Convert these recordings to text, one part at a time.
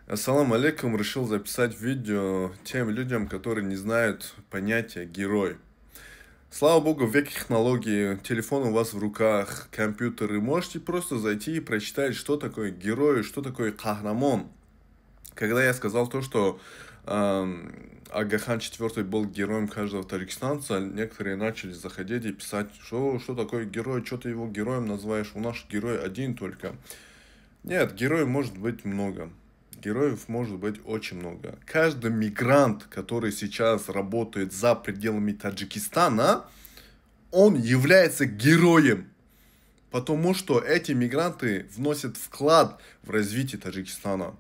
Ассаламу алейкум, решил записать видео тем людям, которые не знают понятия герой. Слава богу, век технологий, телефон у вас в руках, компьютеры. Можете просто зайти и прочитать, что такое герой, что такое кахрамон. Когда я сказал то, что Агахан IV был героем каждого таджикистанца, некоторые начали заходить и писать, что такое герой, что ты его героем называешь, у нас герой один только. Нет, героев может быть много. Героев может быть очень много. Каждый мигрант, который сейчас работает за пределами Таджикистана, он является героем. Потому что эти мигранты вносят вклад в развитие Таджикистана.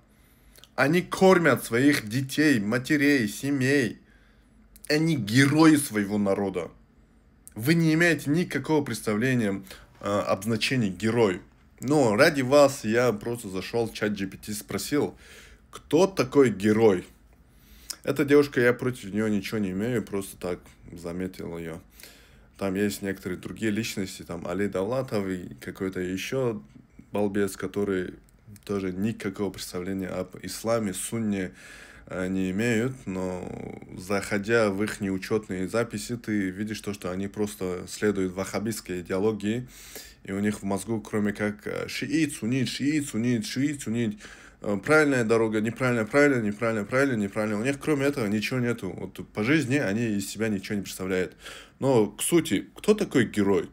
Они кормят своих детей, матерей, семей. Они герои своего народа. Вы не имеете никакого представления об значении герой. Но ради вас я просто зашел в чат GPT, спросил, кто такой герой? Эта девушка, я против нее ничего не имею, просто так заметил ее. Там есть некоторые другие личности, там Али Давлатов и какой-то еще балбес, который тоже никакого представления об исламе, сунне не имеют, но заходя в их неучетные записи, ты видишь то, что они просто следуют ваххабистской идеологии, и у них в мозгу, кроме как шиит, суннит, шиит, суннит, шиит, суннит, правильная дорога, неправильная, правильно, неправильно, правильно, неправильно. У них кроме этого ничего нету. Вот по жизни они из себя ничего не представляют. Но к сути, кто такой герой?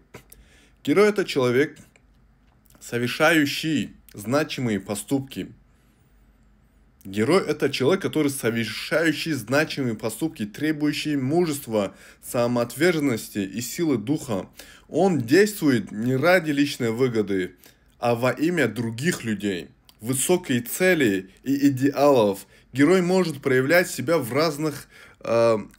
Герой — это человек, совершающий значимые поступки. Герой — это человек, который совершающий значимые поступки, требующие мужества, самоотверженности и силы духа. Он действует не ради личной выгоды, а во имя других людей, высокой цели и идеалов. Герой может проявлять себя в разных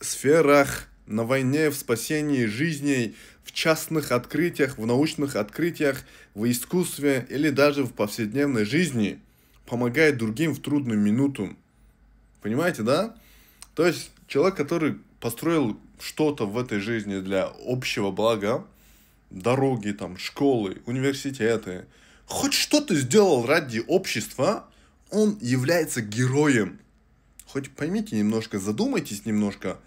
сферах: на войне, в спасении жизней, в частных открытиях, в научных открытиях, в искусстве или даже в повседневной жизни. Помогает другим в трудную минуту. Понимаете, да? То есть человек, который построил что-то в этой жизни для общего блага, дороги, там, школы, университеты, хоть что-то сделал ради общества, он является героем. Хоть поймите немножко, задумайтесь немножко.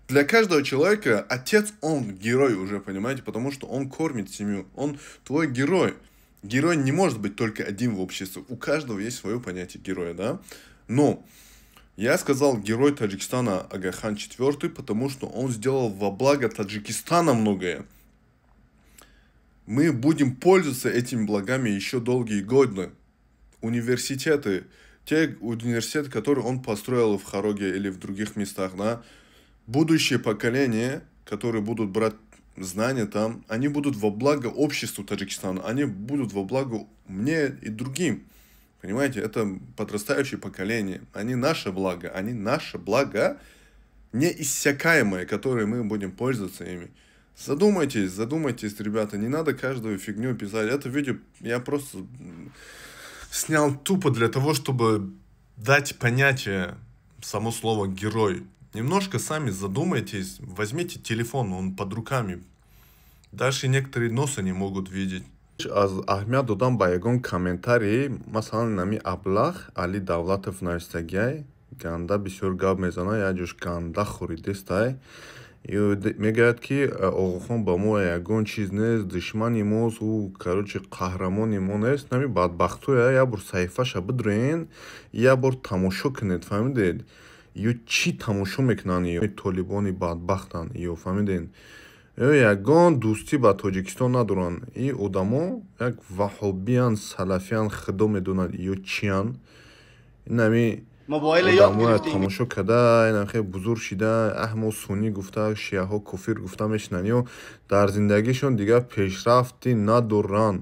Для каждого человека отец, он герой уже, понимаете, потому что он кормит семью, он твой герой. Герой не может быть только один в обществе, у каждого есть свое понятие героя, да? Но я сказал герой Таджикистана Агахан IV, потому что он сделал во благо Таджикистана многое. Мы будем пользоваться этими благами еще долгие годы. Университеты, те университеты, которые он построил в Хароге или в других местах, да, будущее поколение, которые будут брать знания там, они будут во благо обществу Таджикистана, они будут во благо мне и другим. Понимаете, это подрастающее поколение, они наше благо неиссякаемое, которое мы будем пользоваться ими. Задумайтесь, ребята, не надо каждую фигню писать. Это видео я просто снял тупо для того, чтобы дать понятие само слово герой. Немножко сами задумайтесь, возьмите телефон, он под руками. Даже некоторые носа не могут видеть. از اهمیت دادم به یگان کامنتاری مثلا نمی ابلغ علی دولتов نوشتگی گنده بسیار گاب میزنه یا جوش گنده خوریدستای میگوید که آقاخان با ما یگان چیز نیست، دشمنی ماست، او короче قهرمانی ما نیست. نمی بدبختویه یا بر صحیفه‌ش بدرین یا بر تماشا کنید، فهمیدید؟ یا چی تماشا میکنن یا طالبانی بدبختن یا فهمیدین؟ یگان دوستی با تاجیکستان ندارن. این آدما یک وهابیان، سلفیان، خدا میدونن یا چیان. این نمی آدما تماشا کرده، این خیلی بزرگ شده، احمد سنی گفته، شیعه ها کافر گفته میشنن یا در زندگیشون دیگه پیشرفتی ندارن.